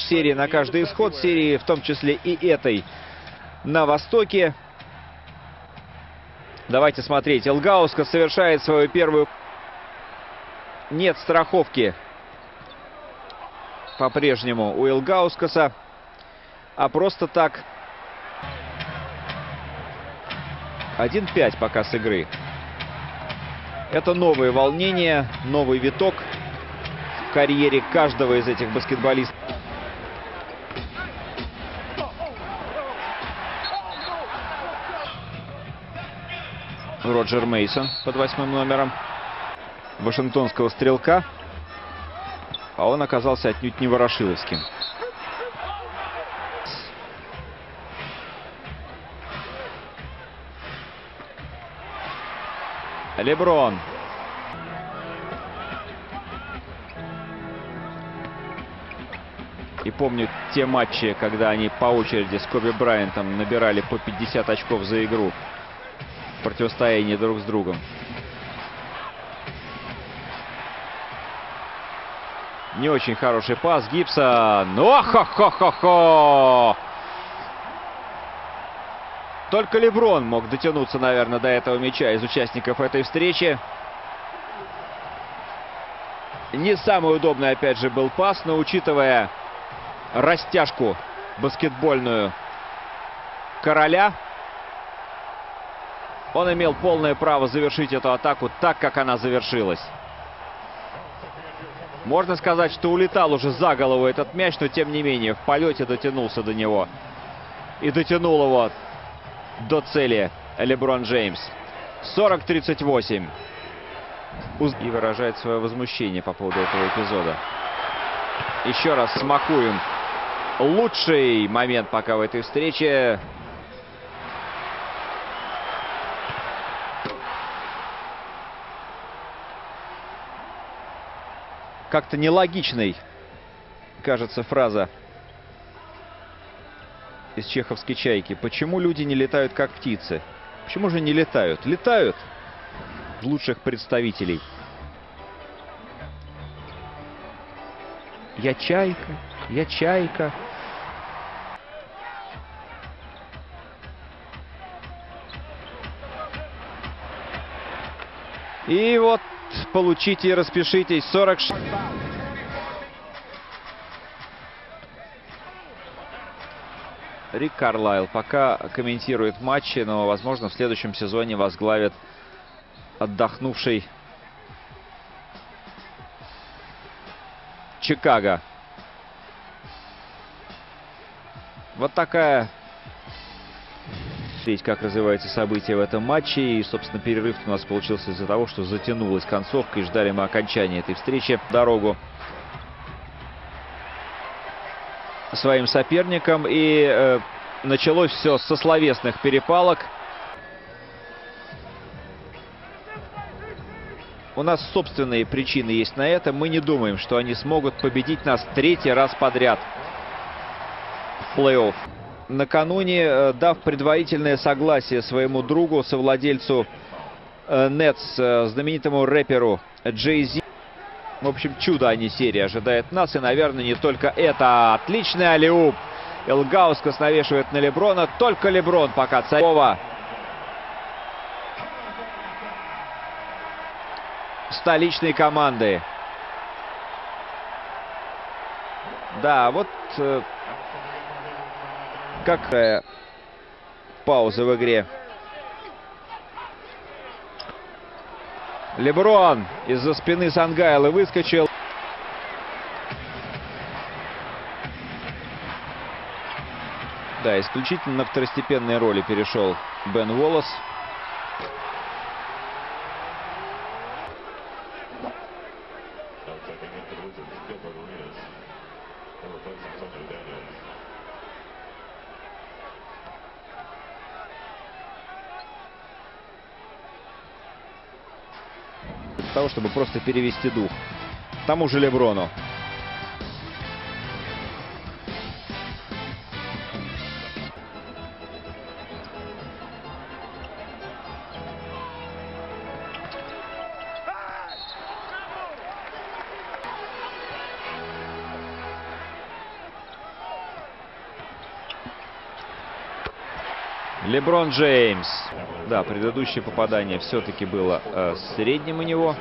серии на каждый исход серии, в том числе и этой на Востоке. Давайте смотреть. Илгаускас совершает свою первую... Нет страховки по-прежнему у Илгаускаса, а просто так 1-5 пока с игры. Это новые волнения, новый виток в карьере каждого из этих баскетболистов. Роджер Мейсон под 8-м номером вашингтонского стрелка. А он оказался отнюдь не ворошиловским. Леброн. И помню те матчи, когда они по очереди с Коби Брайантом набирали по 50 очков за игру в противостоянии друг с другом. Не очень хороший пас Гибсон. О-хо-хо-хо-хо! Только Леброн мог дотянуться, наверное, до этого мяча из участников этой встречи. Не самый удобный, опять же, был пас, но учитывая растяжку баскетбольную короля, он имел полное право завершить эту атаку так, как она завершилась. Можно сказать, что улетал уже за голову этот мяч, но тем не менее в полете дотянулся до него. И дотянул его до цели Леброн Джеймс. 40-38. И выражает свое возмущение по поводу этого эпизода. Еще раз смакуем лучший момент пока в этой встрече. Как-то нелогичной кажется фраза из чеховской «Чайки». Почему люди не летают, как птицы? Почему же не летают? Летают! Лучших представителей. Я чайка, я чайка. И вот получите и распишитесь. 46. Рик Карлайл пока комментирует матчи, но, возможно, в следующем сезоне возглавит отдохнувший Чикаго. Вот такая... Смотреть, как развиваются события в этом матче. И, собственно, перерыв у нас получился из-за того, что затянулась концовка. И ждали мы окончания этой встречи. Дорогу своим соперникам. И началось все со словесных перепалок. У нас собственные причины есть на это. Мы не думаем, что они смогут победить нас третий раз подряд в плей-офф. Накануне, дав предварительное согласие своему другу, совладельцу Нетс, знаменитому рэперу Джей-Зи. В общем, чудо, а не серия ожидает нас. И, наверное, не только это. Отличный аллиуп. Илгаускас навешивает на Леброна. Только Леброн пока царь столичной команды. Да, вот какая пауза в игре. Леброн из-за спины Сангайла выскочил. Да, исключительно на второстепенные роли перешел Бен Уоллес. Для того, чтобы просто перевести дух. Тому же Леброну. Леброн Джеймс. Да, предыдущее попадание все-таки было средним у него.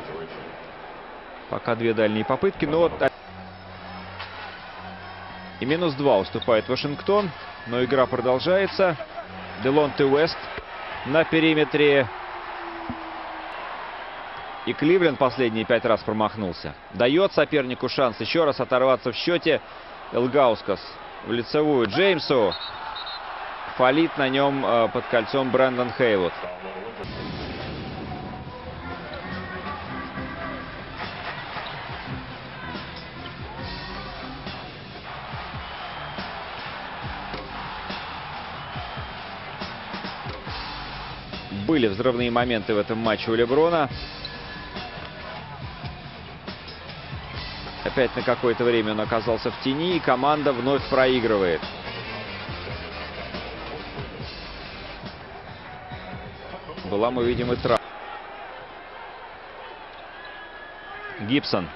Пока две дальние попытки, но вот... И -2 уступает Вашингтон, но игра продолжается. Делонте Уэст на периметре. И Кливленд последние 5 раз промахнулся. Дает сопернику шанс еще раз оторваться в счете. Илгаускас в лицевую Джеймсу. Фалит на нем под кольцом Брэндон Хейлвуд. Были взрывные моменты в этом матче у Леброна. Опять на какое-то время он оказался в тени, и команда вновь проигрывает. Была, мы видим, и травма. Гибсон.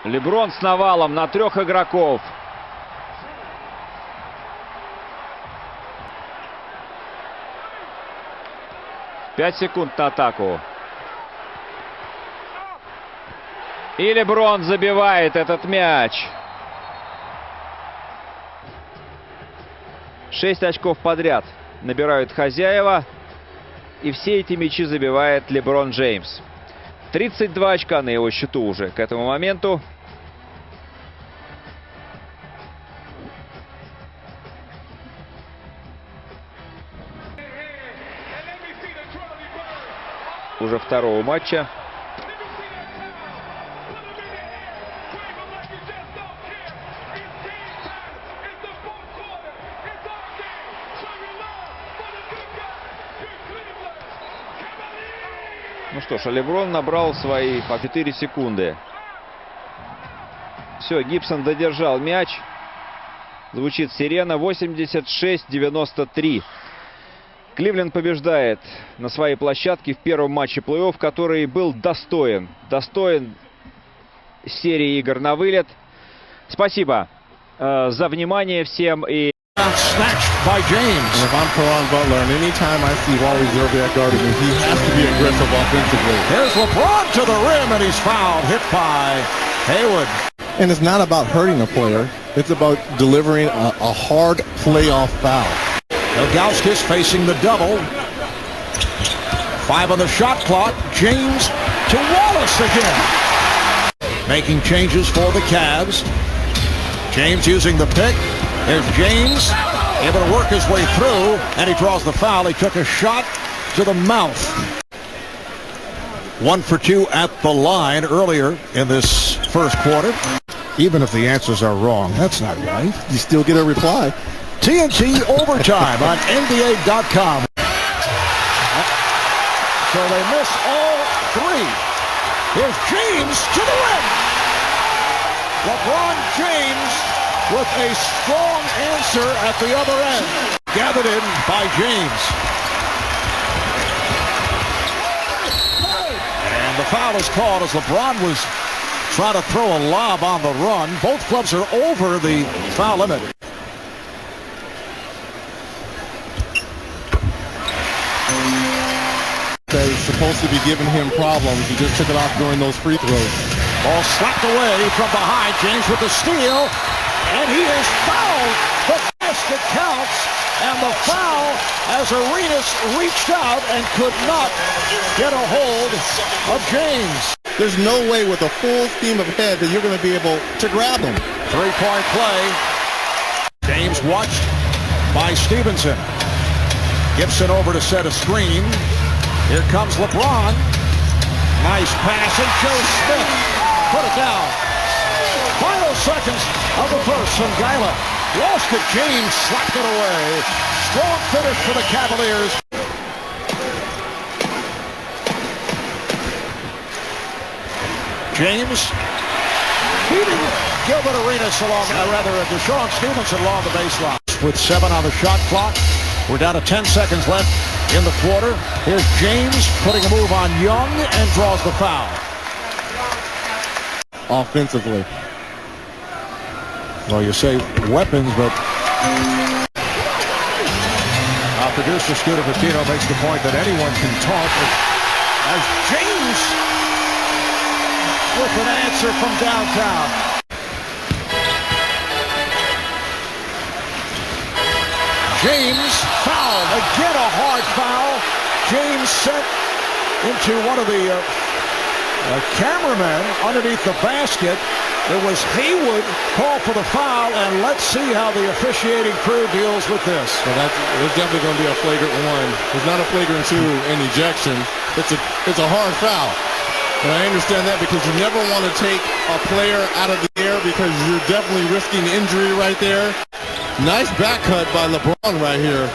Леброн с навалом на 3 игроков. Пять секунд на атаку. И Леброн забивает этот мяч. 6 очков подряд набирают хозяева. И все эти мячи забивает Леброн Джеймс. 32 очка на его счету уже к этому моменту. Уже второго матча. Ну что ж, Леброн набрал свои по 4 секунды. Все, Гибсон додержал мяч. Звучит сирена. 86-93. Кливленд побеждает на своей площадке в первом матче плей-офф, который был достоин. Достоин серии игр на вылет. Спасибо за внимание всем. И Snatched by James. And if I'm Caron Butler, and anytime I see Wally Zerbiak guarding him, he has to be aggressive offensively. Here's Lebron to the rim, and he's fouled, hit by Haywood. And it's not about hurting a player. It's about delivering a hard playoff foul. Ilgauskas facing the double. 5 on the shot clock. James to Wallace again. Making changes for the Cavs. James using the pick. There's James, able to work his way through, and he draws the foul. He took a shot to the mouth. 1 for 2 at the line earlier in this first quarter. Even if the answers are wrong, that's not right. You still get a reply. TNT overtime on NBA.com. So they miss all 3. Here's James to the rim. LeBron James with a strong answer at the other end. Gathered in by James. And the foul is called as LeBron was trying to throw a lob on the run. Both clubs are over the foul limit. They're supposed to be giving him problems. He just took it off during those free throws. Ball slapped away from behind. James with the steal. And he is fouled. The basket counts. And the foul as Arenas reached out and could not get a hold of James. There's no way with a full steam of head that you're going to be able to grab him. 3-point play. James watched by Stevenson. Gibson over to set a screen. Here comes LeBron. Nice pass, and Joe Smith put it down. Final seconds of the first from Guyla. Lost it. James slapped it away. Strong finish for the Cavaliers. James beating Gilbert Arenas Deshaun Stevenson along the baseline. With 7 on the shot clock. We're down to 10 seconds left in the quarter. Here's James putting a move on Young and draws the foul. Offensively. Well, you say weapons, but Our producer, Scooter Patino, makes the point that anyone can talk. As James with an answer from downtown. James fouled. Again, a hard foul. James sent into one of the cameramen underneath the basket. It was Haywood called for the foul, and let's see how the officiating crew deals with this. So it's definitely going to be a flagrant one. It's not a flagrant two in ejection. It's a hard foul. And I understand that because you never want to take a player out of the air because you're definitely risking injury right there. Nice back cut by Lebron right here.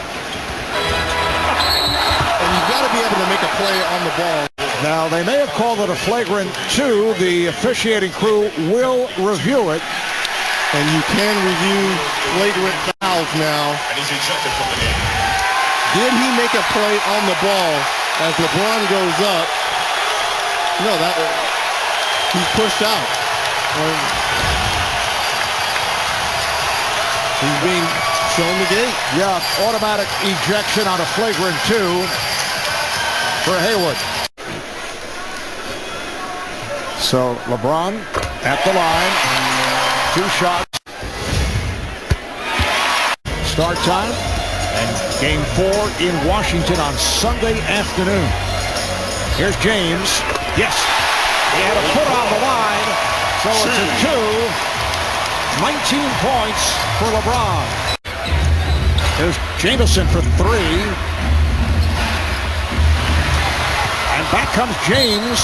And you've got to be able to make a play on the ball. Now, they may have called it a flagrant two. The officiating crew will review it. And you can review flagrant fouls now. And he's ejected from the game. Did he make a play on the ball as LeBron goes up? No, he's pushed out. He's being shown the gate. Yeah, automatic ejection on a flagrant two for Haywood. So LeBron at the line, 2 shots. Start time and game 4 in Washington on Sunday afternoon. Here's James. Yes, he had a foot on the line, so it's a 2. 19 points for LeBron. There's Jamison for 3. And back comes James.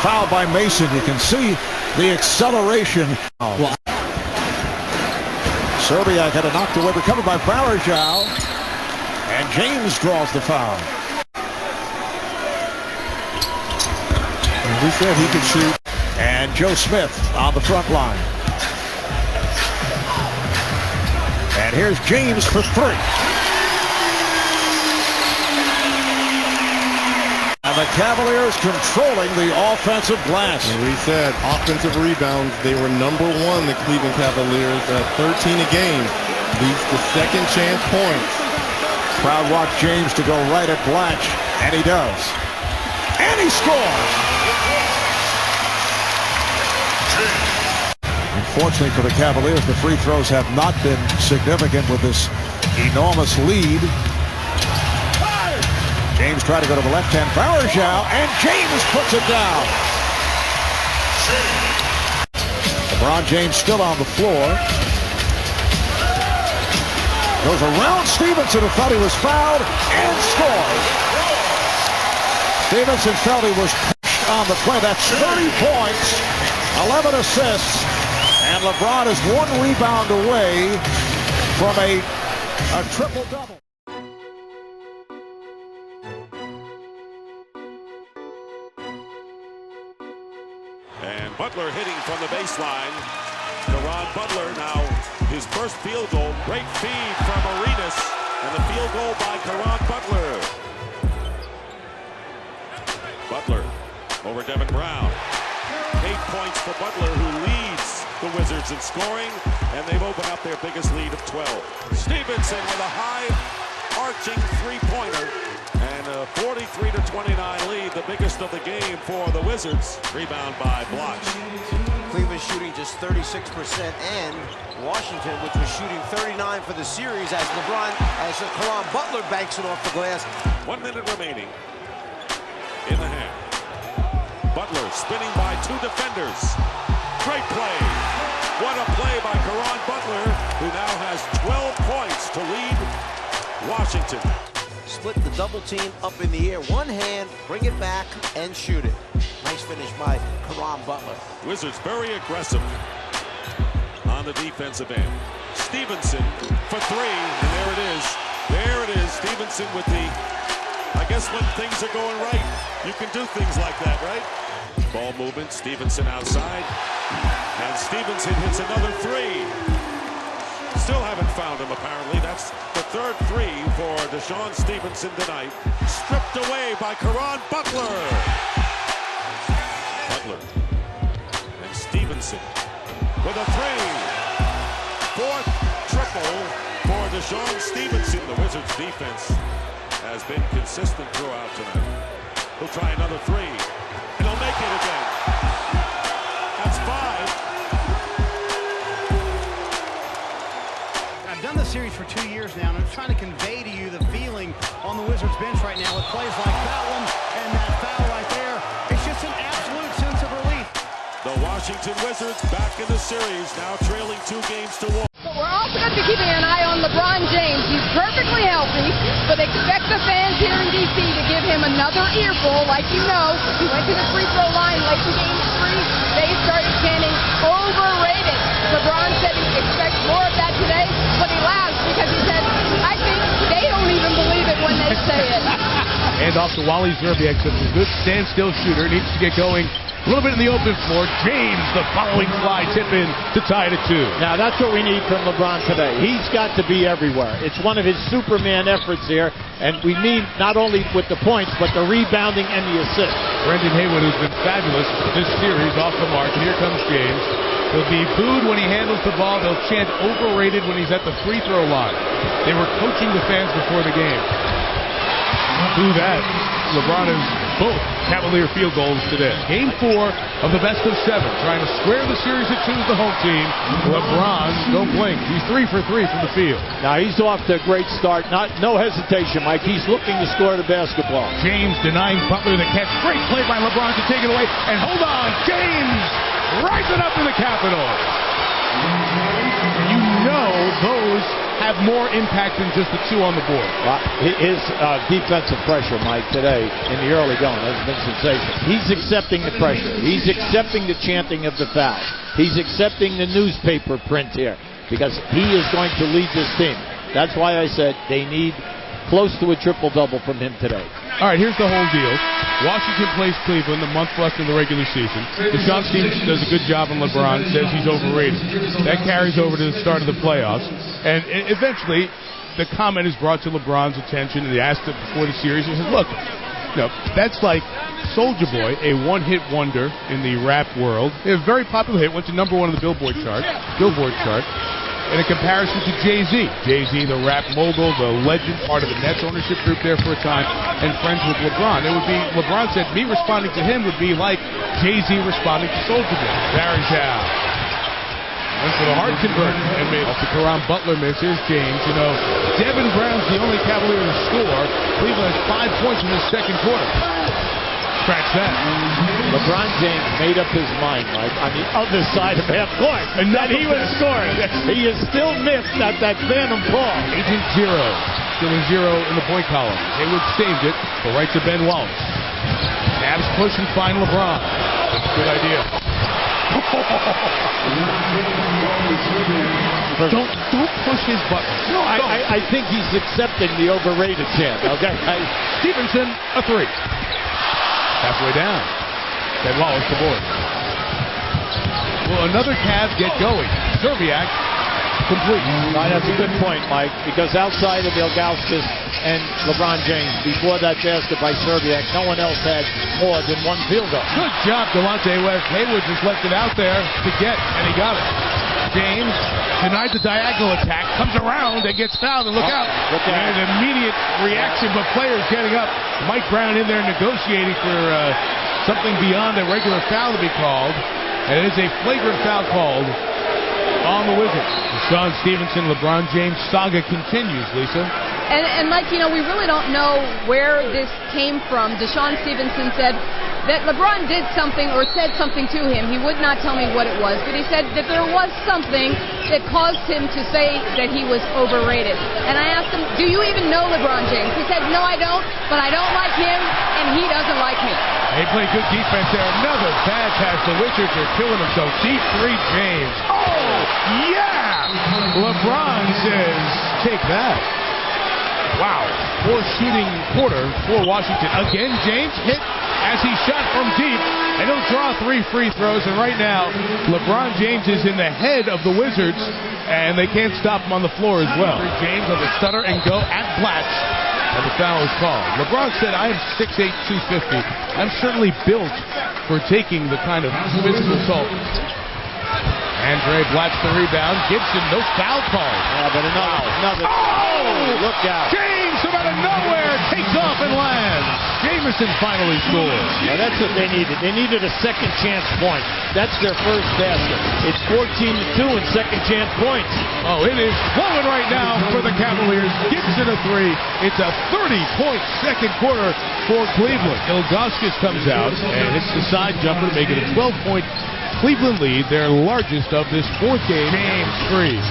Fouled by Mason. You can see the acceleration. Well, Serbiak had it knocked away, recovered by Barajal. And James draws the foul. We said he could shoot. And Joe Smith on the front line. And here's James for 3. And the Cavaliers controlling the offensive glass. And we said offensive rebounds, they were number 1, the Cleveland Cavaliers, at 13 a game. Leads to second chance points. Crowd watch James to go right at Blatch, and he does. And he scores! Unfortunately for the Cavaliers, the free throws have not been significant with this enormous lead. James tried to go to the left-hand Barajal, and James puts it down. LeBron James still on the floor. Goes around Stevenson, who thought he was fouled, and scores. Stevenson felt he was pushed on the play. That's 30 points, 11 assists, and LeBron is 1 rebound away from a triple-double. And Butler hitting from the baseline. Caron Butler now his first field goal. Great feed from Arenas. And the field goal by Caron Butler. Butler over Devin Brown. 8 points for Butler, who leads the Wizards in scoring. And they've opened up their biggest lead of 12. Stevenson with a high arching three-pointer. And a 43-29 lead, the biggest of the game for the Wizards. Rebound by Blatch. Cleveland shooting just 36%, and Washington, which was shooting 39 for the series, as Caron Butler banks it off the glass. 1 minute remaining in the half. Butler spinning by 2 defenders. Great play. What a play by Caron Butler, who now has 12 points to lead Washington. Split the double team up in the air. One hand, bring it back, and shoot it. Nice finish by Caron Butler. Wizards very aggressive on the defensive end. Stevenson for 3, and there it is. There it is. Stevenson with the, I guess when things are going right, you can do things like that, right? Ball movement, Stevenson outside. And Stevenson hits another 3. Still haven't found him, apparently. That's the 3rd 3 for Deshaun Stevenson tonight. Stripped away by Caron Butler. Butler and Stevenson with a 3. 4th triple for Deshaun Stevenson. The Wizards defense has been consistent throughout tonight. He'll try another three, and he'll make it again. That's 5. I've done the series for 2 years now, and I'm trying to convey to you the feeling on the Wizards bench right now with plays like that one and that foul right there. It's just an absolute sense of relief. The Washington Wizards back in the series, now trailing 2 games to 1. But we're also going to be keeping an eye on LeBron James. He's perfectly healthy, but expect the fans here in D.C. to give him another earful. Like you know, he went to the free throw line late in Game 3. They started chanting, overrated. LeBron said he expects more of that today, but he laughs because he said, I think they don't even believe it when they say it. And off to Wally Zerbiak, such a good standstill shooter, needs to get going a little bit in the open floor. James, the following fly tip in to tie it at 2. Now, that's what we need from LeBron today. He's got to be everywhere. It's one of his Superman efforts here, and we need not only with the points, but the rebounding and the assists. Brendan Haywood, who's been fabulous this series, off the mark. And here comes James. He'll be booed when he handles the ball. They'll chant overrated when he's at the free throw line. They were coaching the fans before the game. Through that, LeBron has both Cavalier field goals today. Game 4 of the best of 7, trying to square the series at 2 as the home team. LeBron, don't blink. He's 3 for 3 from the field. Now, he's off to a great start. No hesitation, Mike. He's looking to score the basketball. James denying Butler the catch. Great play by LeBron to take it away. And hold on, James rising up to the Capitol. You know those have more impact than just the 2 on the board. His defensive pressure, Mike, today in the early going has been sensational. He's accepting the pressure. He's accepting the chanting of the foul. He's accepting the newspaper print here because he is going to lead this team. That's why I said they need close to a triple-double from him today. All right, here's the whole deal. Washington plays Cleveland the month left in the regular season. Deshaun Stevenson does a good job on LeBron, says he's overrated. That carries over to the start of the playoffs. And eventually, the comment is brought to LeBron's attention, and he asked it before the series. He says, look, that's like Soulja Boy, a one-hit wonder in the rap world. A very popular hit, went to #1 on the Billboard chart. In a comparison to Jay-Z. Jay-Z, the rap mogul, the legend, part of the Nets ownership group there for a time, and friends with LeBron. It would be, LeBron said, me responding to him would be like Jay-Z responding to Soulja Boy. Barry's out. Went for the hard conversion and made off the Caron Butler miss. Here's James. You know, Devin Brown's the only Cavalier to score. Cleveland has 5 points in the second quarter. Scratch that. LeBron James made up his mind, Mike, on the other side of half court, and that he was scoring. He is still missed at that phantom ball. Agent Zero. Still a 0 in the point column. Haywood saved it, but right to Ben Wallace. Cavs push and find LeBron. Good idea. Don't push his button. No, I think he's accepting the overrated chant. Okay. Stevenson, a 3. Halfway down. Ben Wallace the board. Will another Cav get going? Zerbiak complete. Right, that's a good point, Mike, because outside of Ilgauskas and LeBron James, before that basket by Zerbiak, no one else had more than 1 field goal. Good job, Delonte West. Haywood just left it out there to get, and he got it. James denied the diagonal attack, comes around and gets fouled, and look out. And an immediate reaction, but players getting up. Mike Brown in there negotiating for something beyond a regular foul to be called. And it is a flagrant foul called on the Wizards. Deshaun Stevenson, LeBron James saga continues, Lisa. And Mike, you know, we really don't know where this came from. Deshaun Stevenson said that LeBron did something or said something to him. He would not tell me what it was, but he said that there was something that caused him to say that he was overrated. And I asked him, do you even know LeBron James? He said, no, I don't, but I don't like him, and he doesn't like me. They play good defense there. Another bad pass. The Wizards are killing themselves. Deep 3, James. Oh, yeah! LeBron says, take that. Wow. 4 shooting quarter for Washington. Again, James hit as he shot from deep, and he'll draw 3 free throws. And right now, LeBron James is in the head of the Wizards, and they can't stop him on the floor as well. James on the stutter and go at Blatch, and the foul is called. LeBron said, I am 6'8", 250. I'm certainly built for taking the kind of physical assault. Andre Blatch the rebound. Gibson, no foul call. Yeah, but another. Oh! Look out. James from out of nowhere takes off and lands. Jameson finally scores. Well, that's what they needed. They needed a second chance point. That's their first basket. It's 14-2 and second chance points. Oh, it is flowing right now for the Cavaliers. Gibson a three. It's a 30-point second quarter for Cleveland. Ilgauskas comes out and hits the side jumper to make it a 12-point Cleveland lead, their largest of this fourth game. James free.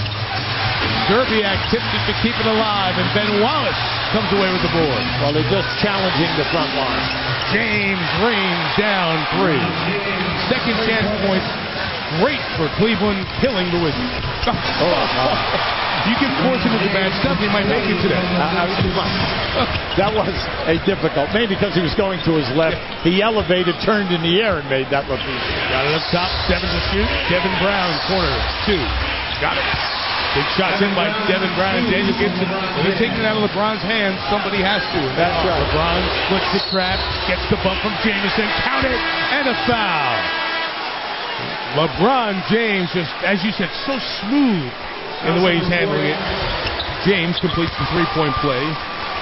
Zerbiak tips it to keep it alive, and Ben Wallace comes away with the board. Well, they're just challenging the front line. James rains down three. Second chance points. Great for Cleveland, killing the Wizards. You give Fortune the bad stuff, he might make it today. That was a difficult, maybe because he was going to his left. He elevated, turned in the air, and made that repeat. Got it up top, 7 to shoot. Devin Brown, corner, 2. Got it. Big shots in by Devin Brown and Daniel Gibson. When they're taking it out of LeBron's hands, somebody has to. That's right. LeBron splits the trap, gets the bump from Jameson, count it, and a foul. LeBron James, just, as you said, so smooth in the way he's handling it. James completes the three-point play.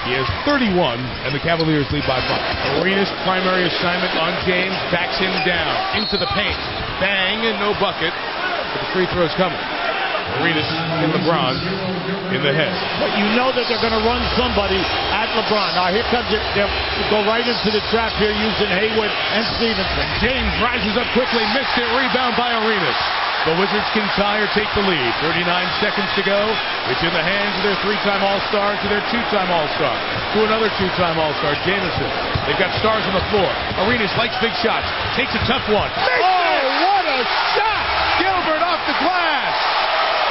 He has 31, and the Cavaliers lead by 5. Arenas' primary assignment on James, backs him down, into the paint. Bang, and no bucket, but the free throw's coming. Arenas and LeBron in the head. But you know that they're going to run somebody at LeBron. Now here comes it. They'll go right into the trap here using Haywood and Stevenson. James rises up quickly, missed it, rebound by Arenas. The Wizards can tie or take the lead. 39 seconds to go. It's in the hands of their three-time All-Star to their two-time All-Star. To another two-time All-Star, Jameson. They've got stars on the floor. Arenas likes big shots. Takes a tough one. What a shot! Gilbert off the glass.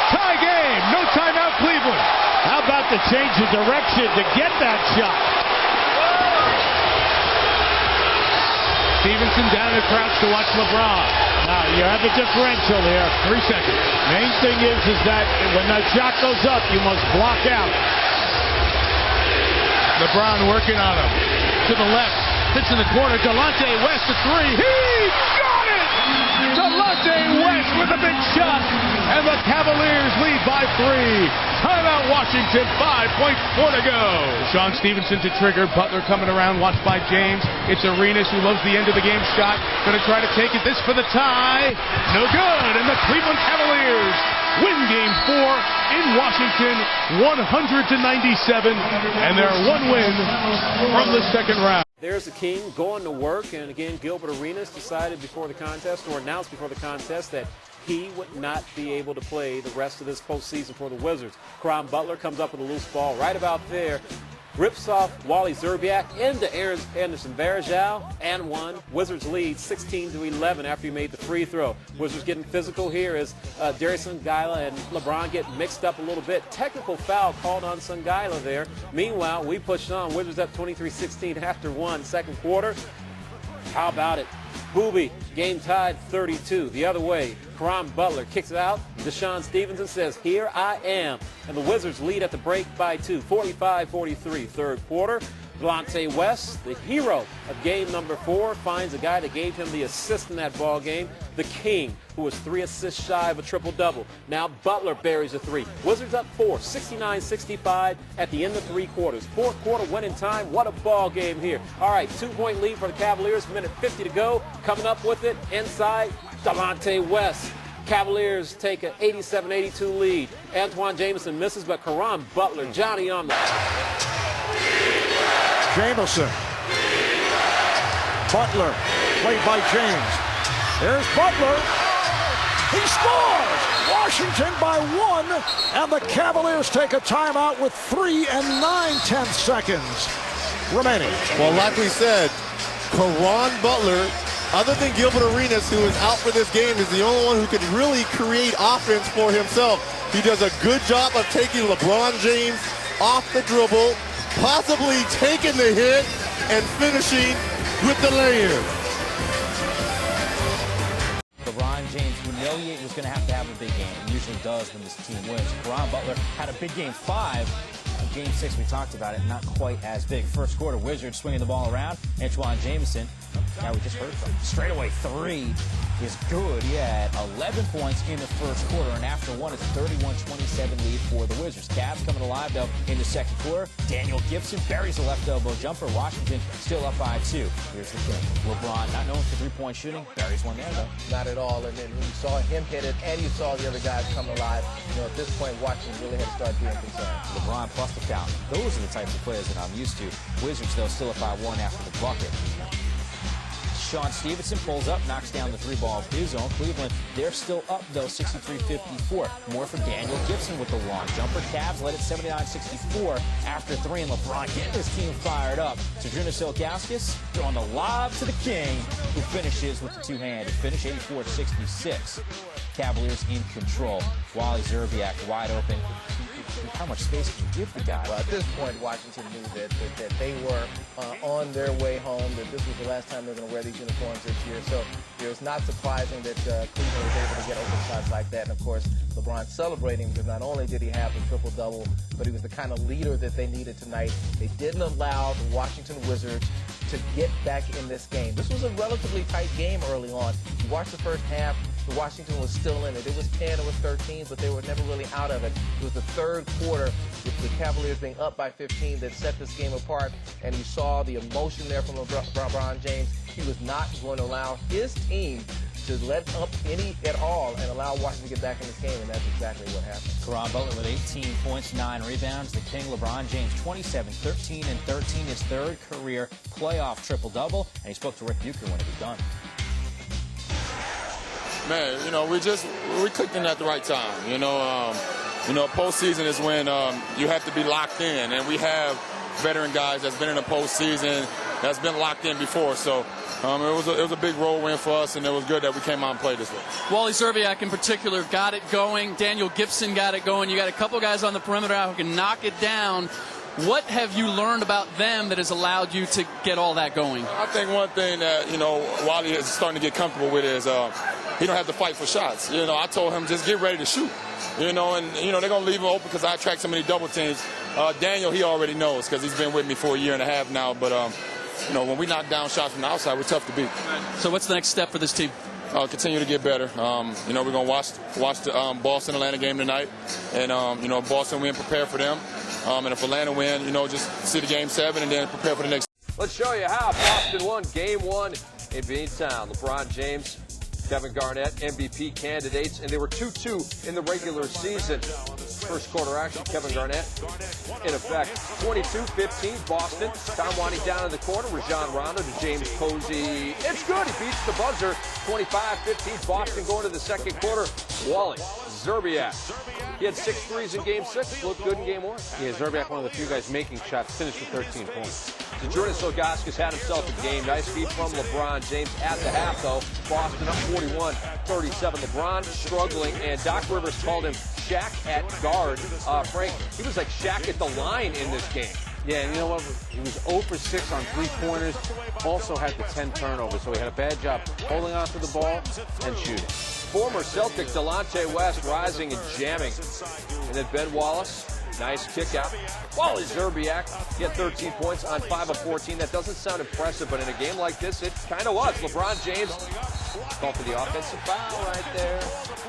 Tie game. No timeout, Cleveland. How about the change of direction to get that shot? Stevenson down and crouch to watch LeBron. Now you have a differential here. 3 seconds. Main thing is that when that shot goes up, you must block out. LeBron working on him. To the left. Sits in the corner. Delonte West, a three. He got it! Delonte West with a big shot. And the Cavaliers lead by 3. Timeout Washington, 5.4 to go. Sean Stevenson to trigger. Butler coming around, watched by James. It's Arenas who loves the end of the game shot. Going to try to take it. This for the tie. No good. And the Cleveland Cavaliers win game 4 in Washington, 100-97. And their one win from the second round. There's the King going to work, and again, Gilbert Arenas decided before the contest, or announced before the contest, that he would not be able to play the rest of this postseason for the Wizards. Caron Butler comes up with a loose ball right about there, rips off Wally Zerbiak into Anderson Varejao, and one. Wizards lead 16-11 after he made the free throw. Wizards getting physical here as Darius Songaila and LeBron get mixed up a little bit. Technical foul called on Songaila there. Meanwhile, we pushed on. Wizards up 23-16 after one second quarter. How about it? Boobie, game tied 32. The other way, Caron Butler kicks it out. Deshaun Stevenson says, "Here I am." And the Wizards lead at the break by 2, 45-43. Third quarter, Delonte West, the hero of game number 4, finds a guy that gave him the assist in that ball game, the King, who was 3 assists shy of a triple-double. Now Butler buries a 3. Wizards up 4, 69-65 at the end of 3 quarters. Fourth quarter winning time. What a ball game here. All right, 2-point lead for the Cavaliers, minute 50 to go. Coming up with it inside, Delonte West. Cavaliers take an 87-82 lead. Antoine Jameson misses, but Caron Butler, Johnny on the... Jameson. Butler, played by James. There's Butler. He scores! Washington by 1, and the Cavaliers take a timeout with 3 9/10 seconds remaining. Well, like we said, Caron Butler, other than Gilbert Arenas, who is out for this game, is the only one who can really create offense for himself. He does a good job of taking LeBron James off the dribble, possibly taking the hit and finishing with the layup. LeBron James, who knew he was going to have a big game, and usually does when this team wins. Caron Butler had a big game 5. In game 6, we talked about it, not quite as big. First quarter, Wizards swinging the ball around. Antoine Jameson Now we just heard from him. Straightaway three is good. He had 11 points in the first quarter, and after one, it's a 31-27 lead for the Wizards. Cavs coming alive, though, in the second quarter. Daniel Gibson buries a left elbow jumper. Washington still up by 2. Here's the thing. LeBron, not known for three-point shooting, buries one there, though. Not at all. And then when you saw him hit it, and you saw the other guys come alive, at this point, Washington really had to start being concerned. LeBron plus the count. Those are the types of players that I'm used to. Wizards, though, still up by 1 after the bucket. Sean Stevenson pulls up, knocks down the 3-ball of his own. Cleveland, they're still up, though, 63-54. More from Daniel Gibson with the long jumper. Cavs led it 79-64 after 3, and LeBron getting his team fired up. Zydrunas Ilgauskas throwing the lob to the King, who finishes with the two-handed finish, 84-66. Cavaliers in control. Wally Szczerbiak wide open. How much space can you give the guy? Well, at this point, Washington knew that they were on their way home, that this was the last time they were going to wear these uniforms this year. So it was not surprising that Cleveland was able to get open shots like that. And, of course, LeBron celebrating because not only did he have the triple-double, but he was the kind of leader that they needed tonight. They didn't allow the Washington Wizards to get back in this game. This was a relatively tight game early on. You watched the first half. Washington was still in it. It was 10, it was 13, but they were never really out of it. It was the third quarter with the Cavaliers being up by 15 that set this game apart, and you saw the emotion there from LeBron James. He was not going to allow his team to let up any at all and allow Washington to get back in this game, and that's exactly what happened. Caron Butler with 18 points, 9 rebounds. The King, LeBron James, 27, 13, and 13, his third career playoff triple-double, and he spoke to Rick Bucher when it was done. Man, we clicked in at the right time. Postseason is when you have to be locked in, and we have veteran guys that's been in the postseason that's been locked in before. So it was a big role win for us, and it was good that we came out and played this way. Wally Szczerbiak in particular got it going. Daniel Gibson got it going. You got a couple guys on the perimeter who can knock it down. What have you learned about them that has allowed you to get all that going? I think one thing that, Wally is starting to get comfortable with is he don't have to fight for shots. I told him just get ready to shoot. They're going to leave him open because I attract so many double teams. Daniel, he already knows because he's been with me for a year and a half now. But, when we knock down shots from the outside, we're tough to beat. So what's the next step for this team? Continue to get better. We're going to watch the Boston-Atlanta game tonight. And, Boston win, prepare for them. And if Atlanta win, just see the game 7 and then prepare for the next. Let's show you how Boston won Game 1 in Beantown. LeBron James, Kevin Garnett, MVP candidates, and they were 2-2 in the regular season. First quarter action, Kevin Garnett in effect. 22-15, Boston. Tom winding down in the corner. Rajon Rondo to James Posey. It's good. He beats the buzzer. 25-15, Boston going to the second quarter. Wally Szczerbiak. He had 6 threes in Game 6. Looked good in Game 1. Yeah, Szczerbiak, one of the few guys making shots, finished with 13 points. Zydrunas Ilgauskas had himself a game. Nice feed from LeBron James at the half, though. Boston up 41-37. LeBron struggling, and Doc Rivers called him Shaq at guard. Frank, he was like Shaq at the line in this game. Yeah, and you know what? He was 0 for 6 on three-pointers. Also had the 10 turnovers, so he had a bad job holding on to the ball and shooting. Former Celtic Delonte West rising and jamming. And then Ben Wallace, nice kick out. Wally Szczerbiak, he had 13 points on 5 of 14. That doesn't sound impressive, but in a game like this, it kind of was. LeBron James called for the offensive foul right there.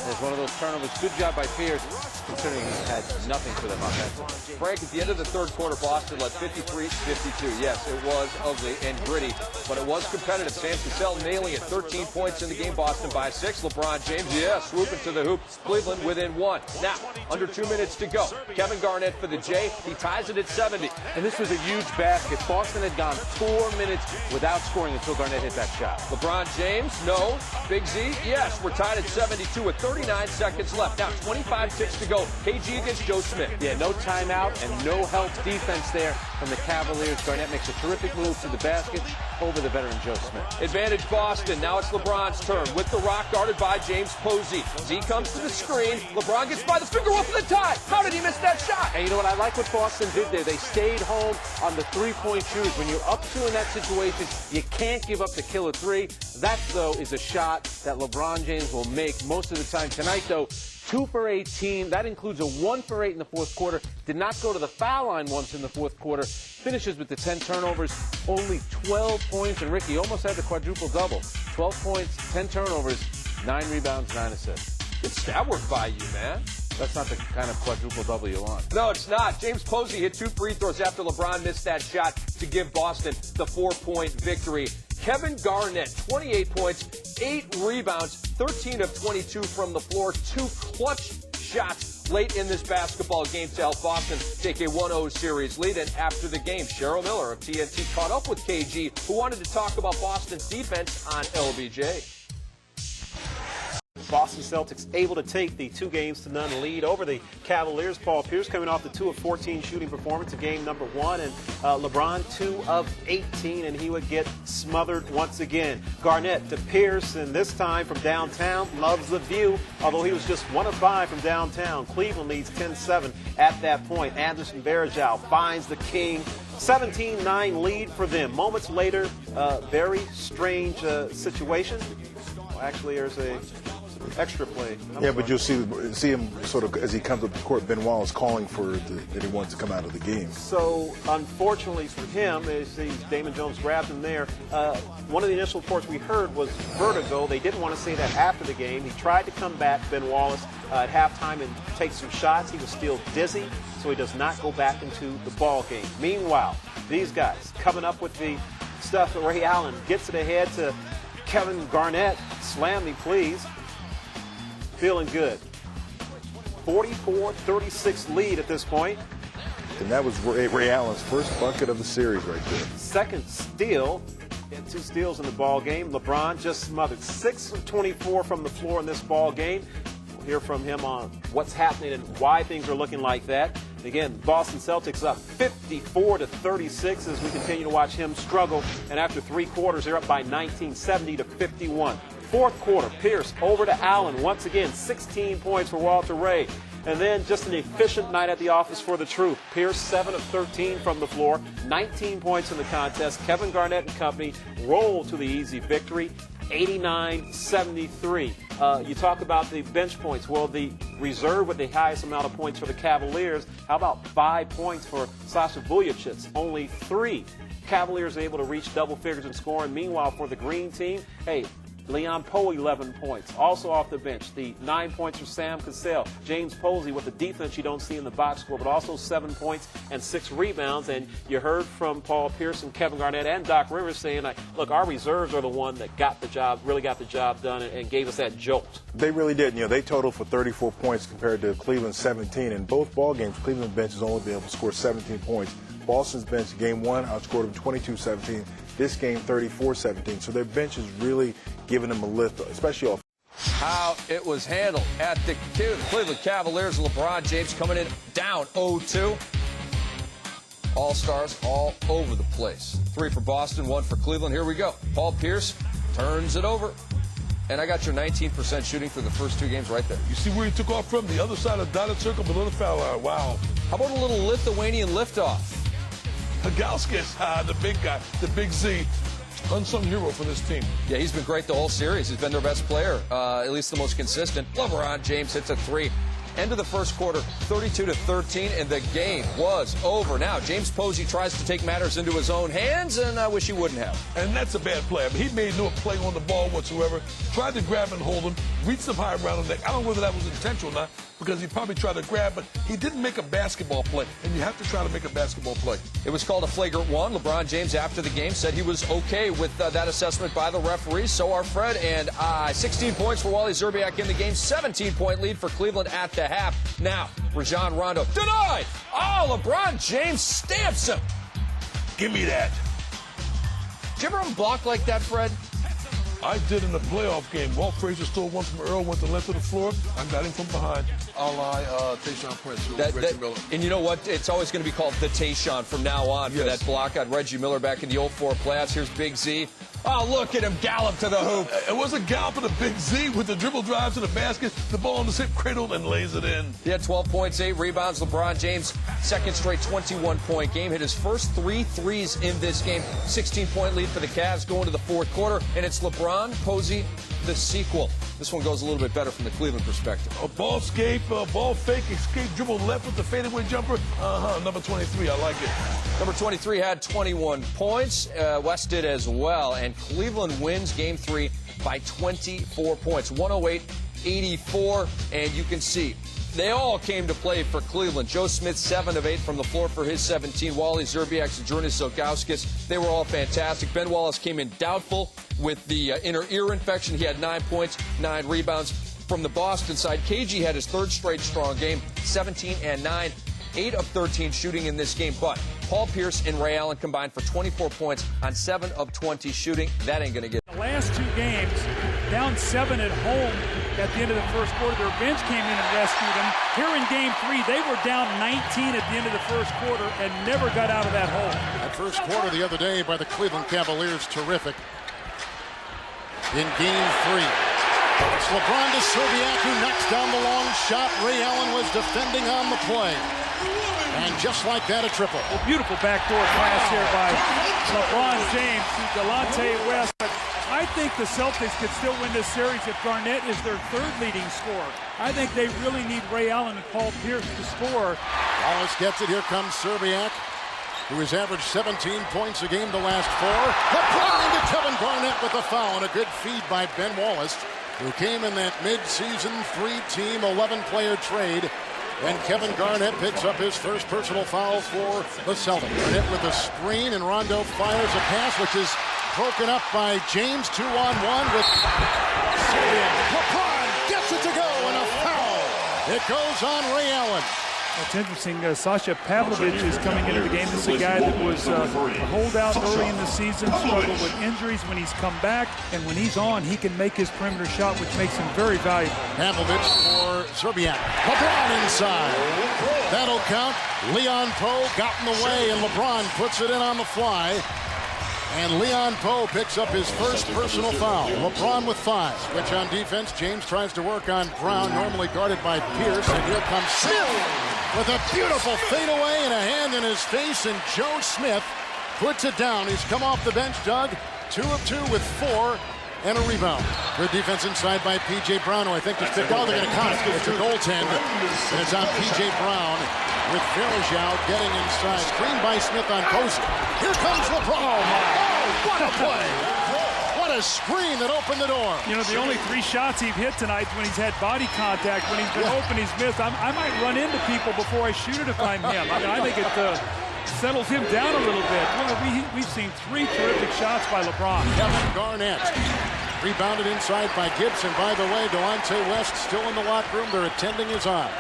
There's one of those turnovers. Good job by Pierce, considering he had nothing for them offensively. Frank, at the end of the third quarter, Boston led 53-52. Yes, it was ugly and gritty, but it was competitive. Sam Cassell nailing it. 13 points in the game. Boston by 6. LeBron James, swooping to the hoop. Cleveland within 1. Now, under 2 minutes to go. Kevin Garnett for the J. He ties it at 70. And this was a huge basket. Boston had gone 4 minutes without scoring until Garnett hit that shot. LeBron James, no. Big Z, yes. We're tied at 72 with 39 seconds left. Now, 25 ticks to go. KG against Joe Smith. Yeah, no timeout and no help defense there from the Cavaliers. Garnett makes a terrific move to the basket over the veteran Joe Smith. Advantage Boston. Now it's LeBron's turn with the rock guarded by James Posey. Z comes to the screen. LeBron gets by the finger rope for the tie. How did he miss that shot? And you know what? I like what Boston did there. They stayed home on the three-point shooters. When you're up 2 in that situation, you can't give up the killer 3. That, though, is a shot that LeBron James will make most of the time. Tonight, though, 2 for 18. That includes a 1 for 8 in the fourth quarter. Did not go to the foul line once in the fourth quarter. Finishes with the 10 turnovers, only 12 points. And Ricky almost had the quadruple double. 12 points, 10 turnovers, 9 rebounds, 9 assists. Good stat work by you, man. That's not the kind of quadruple double you want. No, it's not. James Posey hit 2 free throws after LeBron missed that shot to give Boston the 4-point victory. Kevin Garnett, 28 points, 8 rebounds, 13 of 22 from the floor, 2 clutch shots late in this basketball game to help Boston take a 1-0 series lead. And after the game, Cheryl Miller of TNT caught up with KG, who wanted to talk about Boston's defense on LBJ. Boston Celtics able to take the 2-0 lead over the Cavaliers. Paul Pierce coming off the 2 of 14 shooting performance in game number 1, and LeBron 2 of 18, and he would get smothered once again. Garnett to Pierce, and this time from downtown, loves the view, although he was just 1 of 5 from downtown. Cleveland leads 10-7 at that point. Anderson Varejao finds the king. 17-9 lead for them. Moments later, very strange situation. Well, actually, there's a extra play. But you'll see him sort of as he comes up the court. Ben Wallace calling for that he wants to come out of the game. So unfortunately for him, as Damon Jones grabbed him there, one of the initial reports we heard was vertigo. They didn't want to say that after the game. He tried to come back, Ben Wallace, at halftime and take some shots. He was still dizzy, so he does not go back into the ball game. Meanwhile, these guys coming up with the stuff. Ray Allen gets it ahead to Kevin Garnett. Slam me, please. Feeling good. 44-36 lead at this point. And that was Ray Allen's first bucket of the series right there. Second steal. He had 2 steals in the ball game. LeBron just smothered 6 of 24 from the floor in this ball game. We'll hear from him on what's happening and why things are looking like that. Again, Boston Celtics up 54-36 as we continue to watch him struggle. And after 3 quarters, they're up by 19, 70-51. Fourth quarter, Pierce over to Allen. Once again, 16 points for Walter Ray. And then just an efficient night at the office for the Truth. Pierce 7 of 13 from the floor, 19 points in the contest. Kevin Garnett and company roll to the easy victory, 89-73. You talk about the bench points. Well, the reserve with the highest amount of points for the Cavaliers, how about 5 points for Sasha Vujacic? Only 3. Cavaliers able to reach double figures in scoring. Meanwhile, for the green team, hey, Leon Poe, 11 points. Also off the bench, the 9 points for Sam Cassell. James Posey with the defense you don't see in the box score, but also 7 points and 6 rebounds. And you heard from Paul Pierce, Kevin Garnett, and Doc Rivers saying, like, look, our reserves are the one that got the job, really got the job done and gave us that jolt. They really did. You know, they totaled for 34 points compared to Cleveland's 17. In both ball games, Cleveland's bench has only been able to score 17 points. Boston's bench, game 1, outscored them 22-17. This game, 34-17. So their bench is really giving them a lift, especially off. How it was handled at the Cleveland Cavaliers. LeBron James coming in down 0-2. All-stars all over the place. 3 for Boston, 1 for Cleveland. Here we go. Paul Pierce turns it over. And I got your 19% shooting for the first 2 games right there. You see where he took off from? The other side of the dotted circle below the foul line. Wow. How about a little Lithuanian liftoff? Hagalskis, the big guy, the big Z. Unsung hero for this team. Yeah, he's been great the whole series. He's been their best player, at least the most consistent. LeBron James hits a 3. End of the first quarter, 32-13, and the game was over. Now, James Posey tries to take matters into his own hands, and I wish he wouldn't have. And that's a bad play. I mean, he made no play on the ball whatsoever. Tried to grab and hold him, reached up high around the neck. I don't know whether that was intentional or not, because he probably tried to grab, but he didn't make a basketball play, and you have to try to make a basketball play. It was called a flagrant 1. LeBron James, after the game, said he was okay with that assessment by the referees. So are Fred and I. 16 points for Wally Szczerbiak in the game, 17-point lead for Cleveland at the half. Now, Rajon Rondo denied. Oh, LeBron James stamps him. Give me that. Did you ever run block like that, Fred? I did in the playoff game. Walt Frazier stole one from Earl, went to the left of the floor. I got him from behind. Tayshaun Prince, Reggie Miller. And you know what? It's always going to be called the Tayshaun from now on for that block on Reggie Miller back in the 04 playoffs. Here's Big Z. Oh, look at him gallop to the hoop. It was a gallop of the Big Z with the dribble drive to the basket, the ball on the hip cradle, and lays it in. He had 12 points, 8 rebounds. LeBron James, second straight 21-point game. Hit his first 3 threes in this game. 16-point lead for the Cavs going to the fourth quarter. And it's LeBron, Posey, the sequel. This one goes a little bit better from the Cleveland perspective. A ball escape, ball fake, escape, dribble left with the fadeaway jumper. Number 23, I like it. Number 23 had 21 points. West did as well. And Cleveland wins Game 3 by 24 points, 108-84. And you can see they all came to play for Cleveland. Joe Smith, 7 of 8 from the floor for his 17. Wally Zerbiak, Zydrunas Ilgauskas, they were all fantastic. Ben Wallace came in doubtful with the inner ear infection. He had 9 points, 9 rebounds. From the Boston side, KG had his 3rd straight strong game, 17 and 9, 8 of 13 shooting in this game. But Paul Pierce and Ray Allen combined for 24 points on 7 of 20 shooting. That ain't going to get the last 2 games, down 7 at home at the end of the first quarter. Their bench came in and rescued them. Here in Game 3, they were down 19 at the end of the first quarter and never got out of that hole. That first quarter the other day by the Cleveland Cavaliers, terrific. In Game 3, it's LeBron to Zerbiak, who knocks down the long shot. Ray Allen was defending on the play. And just like that, a triple. A beautiful backdoor pass here by LeBron James to Delonte West. But I think the Celtics could still win this series if Garnett is their 3rd leading scorer. I think they really need Ray Allen and Paul Pierce to score. Wallace gets it. Here comes Zerbiak, who has averaged 17 points a game the last 4. LeBron to Kevin Garnett with a foul, and a good feed by Ben Wallace, who came in that mid-season 3-team, 11-player trade. And Kevin Garnett picks up his first personal foul for the Celtics. Garnett with a screen, and Rondo fires a pass, which is broken up by James, 2-on-1 with Zerbiak. LeBron gets it to go, and a foul. It goes on Ray Allen. It's interesting, Sasha Pavlovich is coming into the game. This is a guy that was a holdout early in the season, struggled with injuries. When he's come back, and when he's on, he can make his perimeter shot, which makes him very valuable. Pavlovich for Zerbiak. LeBron inside. That'll count. Leon Poe got in the way, and LeBron puts it in on the fly. And Leon Poe picks up his first personal foul. LeBron with 5. Switch on defense. James tries to work on Brown, normally guarded by Pierce. And here comes Smith with a beautiful fadeaway and a hand in his face. And Joe Smith puts it down. He's come off the bench, Doug. 2 of 2 with 4 and a rebound. Good defense inside by P.J. Brown, who I think just picked out. They're going to count it. It's a goaltend. And it's on P.J. Brown with Verjao getting inside. Screen by Smith on Posey. Here comes LeBron. Oh, my. What a play. What a screen that opened the door. You know, the only 3 shots he's hit tonight when he's had body contact. When he's been open, he's missed. I might run into people before I shoot it if I'm him. I mean, I think it settles him down a little bit. Well, we've seen 3 terrific shots by LeBron. Kevin Garnett rebounded inside by Gibson. By the way, Delonte West still in the locker room. They're attending his eye.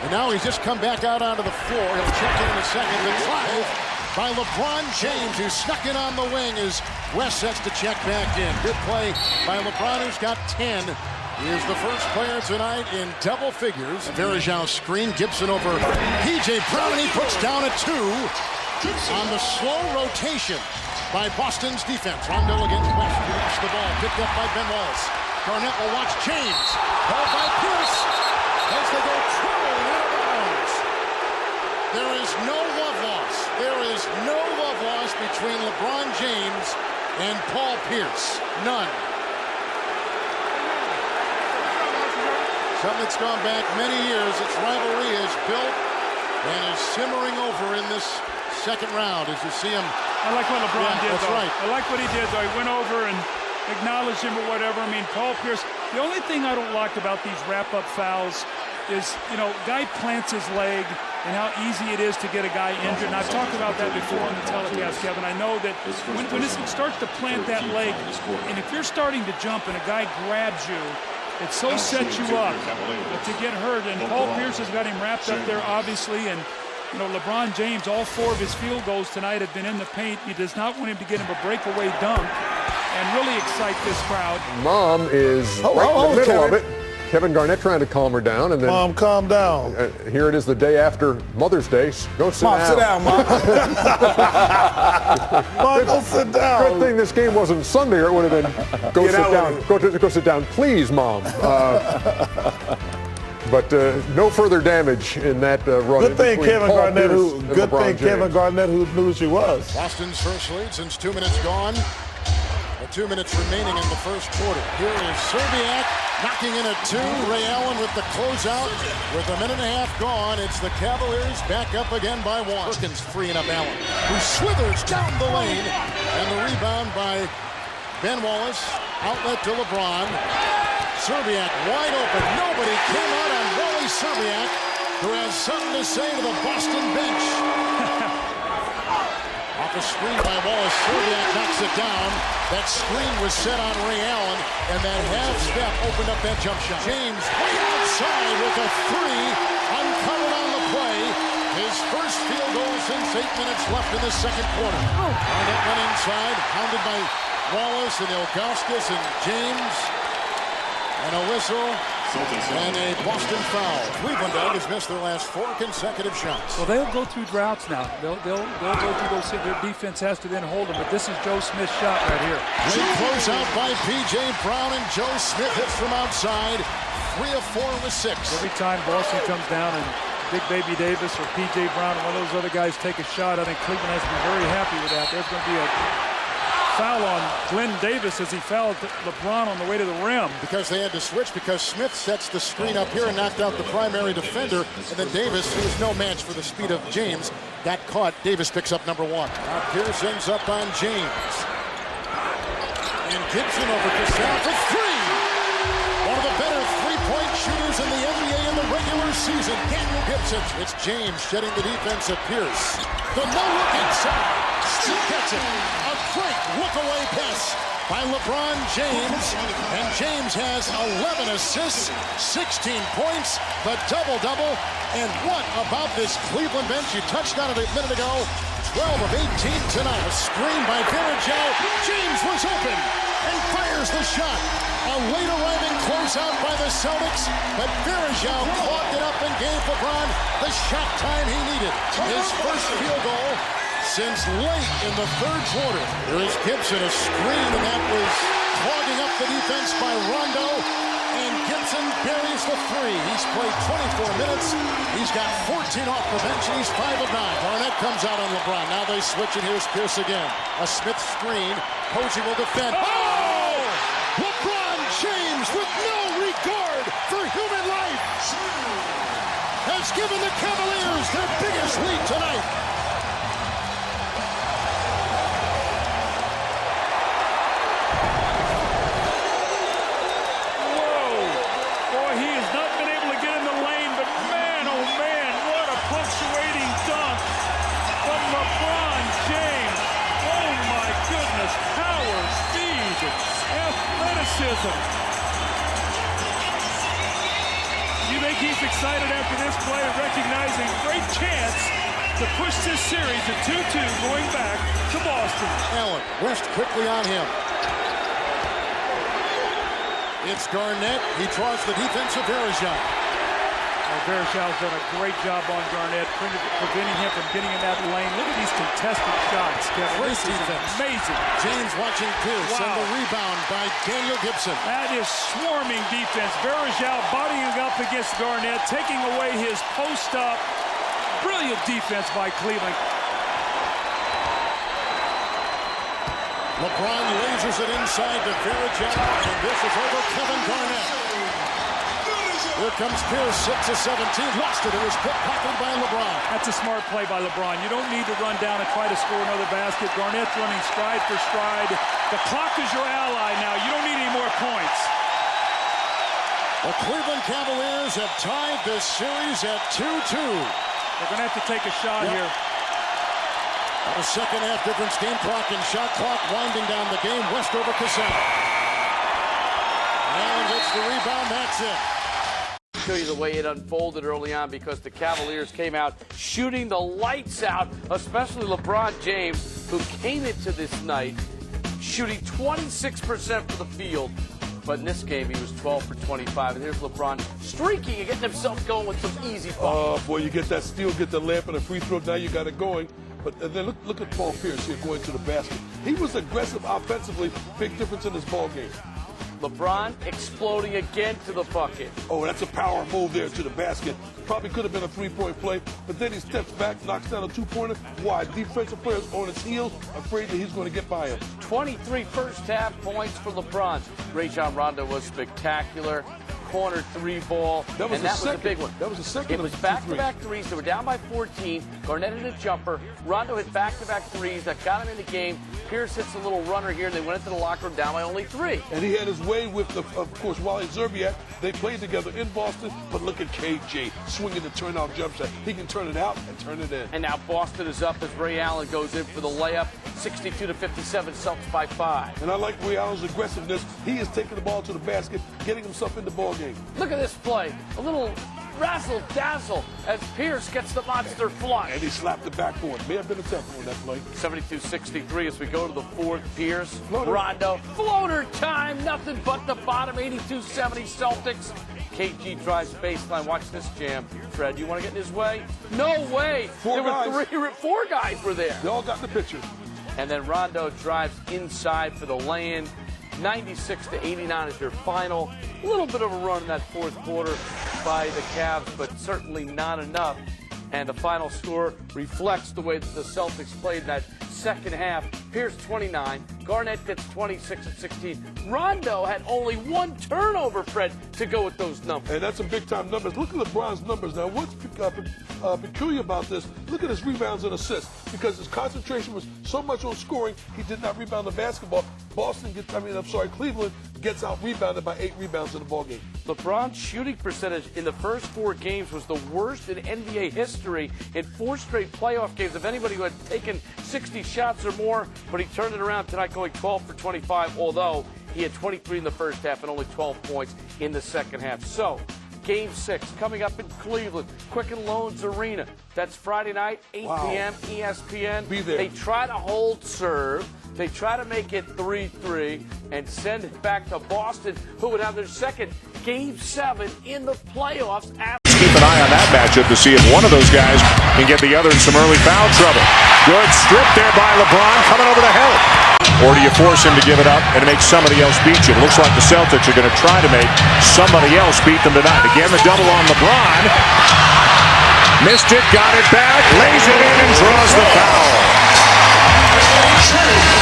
And now he's just come back out onto the floor. He'll check in a second. The drive by LeBron James, who snuck in on the wing as West sets to check back in. Good play by LeBron, who's got 10. He is the first player tonight in double figures. Verjao screen, Gibson over P.J. Brown, and he puts down a 2 on the slow rotation by Boston's defense. Rondo against West, who reached the ball, picked up by Ben Wallace. Garnett will watch James. Ball by Pierce as they go twirling out of bounds. There is no love loss. There is no love loss between LeBron James and Paul Pierce. None. Something that's gone back many years. Its rivalry is built and is simmering over in this second round as you see him. I like what LeBron did, that's though. right. I like what he did, though. He went over and acknowledged him or whatever. I mean, Paul Pierce, the only thing I don't like about these wrap-up fouls is, you know, guy plants his leg and how easy it is to get a guy injured. And I've talked about that before on the telecast, Kevin. I know that when it starts to plant that leg, and if you're starting to jump and a guy grabs you, it so sets you up to get hurt. And Paul Pierce has got him wrapped up there, obviously. And, you know, LeBron James, all 4 of his field goals tonight have been in the paint. He does not want him to get him a breakaway dunk and really excite this crowd. Mom is right in the middle of it. Kevin Garnett trying to calm her down, and then Mom, calm down. Here it is, the day after Mother's Day. Go sit down. Sit down, Mom. Mom, go sit down. Good thing this game wasn't Sunday, or it would have been go sit down. Go sit down, please, Mom. But no further damage in that run. Good thing Kevin Garnett, who knew she was. Boston's first lead since 2 minutes gone. The 2 minutes remaining in the first quarter. Here is Serbiak knocking in a 2. Ray Allen with the closeout. With a minute and a half gone, it's the Cavaliers back up again by 1. Perkins freeing up Allen, who slithers down the lane. And the rebound by Ben Wallace. Outlet to LeBron. Serbiak wide open. Nobody came out on Wally Serbiak, who has something to say to the Boston bench. Off a screen by Wallace, Serbiak knocks it down. That screen was set on Ray Allen, and that half step opened up that jump shot. James way outside with a 3, uncovered on the play. His first field goal since 8 minutes left in the second quarter. Garnett went inside, hounded by Wallace and Ilgauskas and James. And a whistle and a Boston foul. Cleveland has missed their last 4 consecutive shots. Well, they'll go through droughts now. They'll go through those. Their defense has to then hold them. But this is Joe Smith's shot right here. Great closeout by P.J. Brown, and Joe Smith hits from outside. 3 of 4 with 6. Every time Boston comes down and Big Baby Davis or P.J. Brown or one of those other guys take a shot, I think Cleveland has to be very happy with that. There's going to be a foul on Glenn Davis as he fouled LeBron on the way to the rim. Because they had to switch, because Smith sets the screen up here and knocked out the primary defender, and then Davis, who is no match for the speed of James, got caught. Davis picks up number 1. Now Pierce ends up on James. And Gibson over to Sal for 3. One of the better three-point shooters in the NBA in the regular season, Daniel Gibson. It's James shedding the defense of Pierce. The no-look inside. Still gets it. A great look-away pass by LeBron James. And James has 11 assists, 16 points, the double-double. And what about this Cleveland bench? You touched on it a minute ago. 12 of 18 tonight. A screen by Virgil. James was open and fires the shot. A late arriving closeout by the Celtics, but Virgil clogged it up and gave LeBron the shot time he needed. His first field goal since late in the third quarter. There is Gibson, a screen, and that was clogging up the defense by Rondo. And Gibson buries the 3. He's played 24 minutes. He's got 14 off the bench, and he's 5 of 9. Garnett comes out on LeBron. Now they switch, and here's Pierce again. A Smith screen. Posey will defend. Oh! LeBron James, with no regard for human life, has given the Cavaliers their biggest lead tonight. You think he's excited after this play, recognizing great chance to push this series to 2-2 going back to Boston. Allen, West quickly on him. It's Garnett. He draws the defense of Virgil. Virgil's done a great job on Garnett, preventing him from getting in that lane. Look at these contested shots, Kevin. Great this defense. Is amazing. James watching Pierce, and the rebound by Daniel Gibson. That is swarming defense. Virgil bodying up against Garnett, taking away his post-up. Brilliant defense by Cleveland. LeBron lasers it inside to Virgil, and this is over Kevin Garnett. Here comes Pierce, 6 of 17. Lost it. It was pickpocketed by LeBron. That's a smart play by LeBron. You don't need to run down and try to score another basket. Garnett's running stride for stride. The clock is your ally now. You don't need any more points. The Cleveland Cavaliers have tied this series at 2-2. They're going to have to take a shot here. A second half difference. Game clock and shot clock winding down the game. West over Cassell. And gets the rebound. That's it. Show you the way it unfolded early on, because the Cavaliers came out shooting the lights out, especially LeBron James, who came into this night shooting 26% for the field. But in this game, he was 12 for 25. And here's LeBron streaking and getting himself going with some easy buckets. Oh, boy, you get that steal, get the layup and a free throw. Now you got it going. But then look at Paul Pierce here going to the basket. He was aggressive offensively. Big difference in his ball game. LeBron exploding again to the bucket. Oh, that's a power move there to the basket. Probably could have been a three-point play, but then he steps back, knocks down a two-pointer. Why? Defensive players on his heels, afraid that he's going to get by him. 23 first-half points for LeBron. Rajon Rondo was spectacular. Corner three ball, that was a big one. That was the second. It was back-to-back threes. They were down by 14. Garnett hit a jumper. Rondo hit back-to-back threes that got him in the game. Pierce hits a little runner here. They went into the locker room down by only 3. And he had his way with, of course, Wally Zerbiak. They played together in Boston. But look at KJ swinging the turnout jump shot. He can turn it out and turn it in. And now Boston is up as Ray Allen goes in for the layup. 62-57, Celtics by 5. And I like Ray Allen's aggressiveness. He is taking the ball to the basket, getting himself in the ball game. Look at this play. A little razzle-dazzle as Pierce gets the monster flush. And he slapped the backboard. May have been a tempo on that play. 72-63 as we go to the fourth. Pierce, Rondo, floater time. Nothing but the bottom. 82-70 Celtics. KG drives baseline. Watch this jam. Fred, you want to get in his way? No way. Four guys were there. They all got in the picture. And then Rondo drives inside for the lay-in. 96-89 is your final. A little bit of a run in that fourth quarter by the Cavs, but certainly not enough. And the final score reflects the way that the Celtics played in that second half. Pierce 29, Garnett gets 26 and 16. Rondo had only 1 turnover, Fred, to go with those numbers. And that's some big-time numbers. Look at LeBron's numbers. Now, what's peculiar about this, look at his rebounds and assists. Because his concentration was so much on scoring, he did not rebound the basketball. Cleveland gets out-rebounded by 8 rebounds in the ballgame. LeBron's shooting percentage in the first 4 games was the worst in NBA history in 4 straight playoff games of anybody who had taken 60 shots or more, but he turned it around tonight going 12 for 25, although he had 23 in the first half and only 12 points in the second half. So, Game 6 coming up in Cleveland, Quicken Loans Arena. That's Friday night, 8 p.m., ESPN. Be there. They try to hold serve. They try to make it 3-3 and send it back to Boston, who would have their second Game 7 in the playoffs. Keep an eye on that matchup to see if one of those guys can get the other in some early foul trouble. Good strip there by LeBron, coming over to help. Or do you force him to give it up and make somebody else beat you? It looks like the Celtics are going to try to make somebody else beat them tonight. Again, the double on LeBron. Missed it, got it back, lays it in and draws the foul.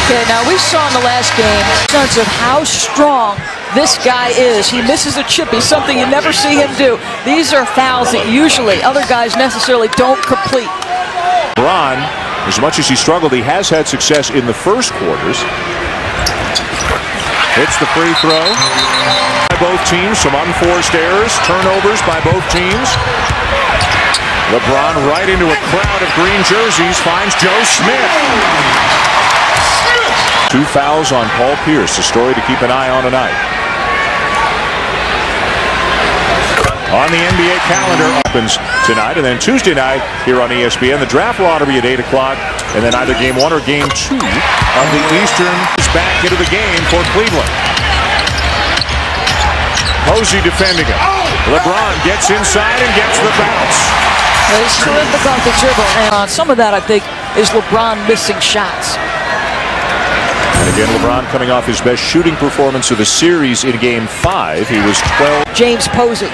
Okay, now we saw in the last game a sense of how strong this guy is. He misses a chippy, something you never see him do. These are fouls that usually other guys necessarily don't complete. LeBron, as much as he struggled, he has had success in the first quarters. Hits the free throw by both teams. Some unforced errors, turnovers by both teams. LeBron right into a crowd of green jerseys, finds Joe Smith. 2 fouls on Paul Pierce, a story to keep an eye on tonight. On the NBA calendar opens tonight, and then Tuesday night here on ESPN, the draft lottery at 8 o'clock, and then either Game 1 or Game 2 of the Eastern is back into the game for Cleveland. Posey defending it. LeBron gets inside and gets the bounce. He's terrific off the dribble, and some of that, I think, is LeBron missing shots. And again, LeBron coming off his best shooting performance of the series in Game 5. He was 12. James Posey.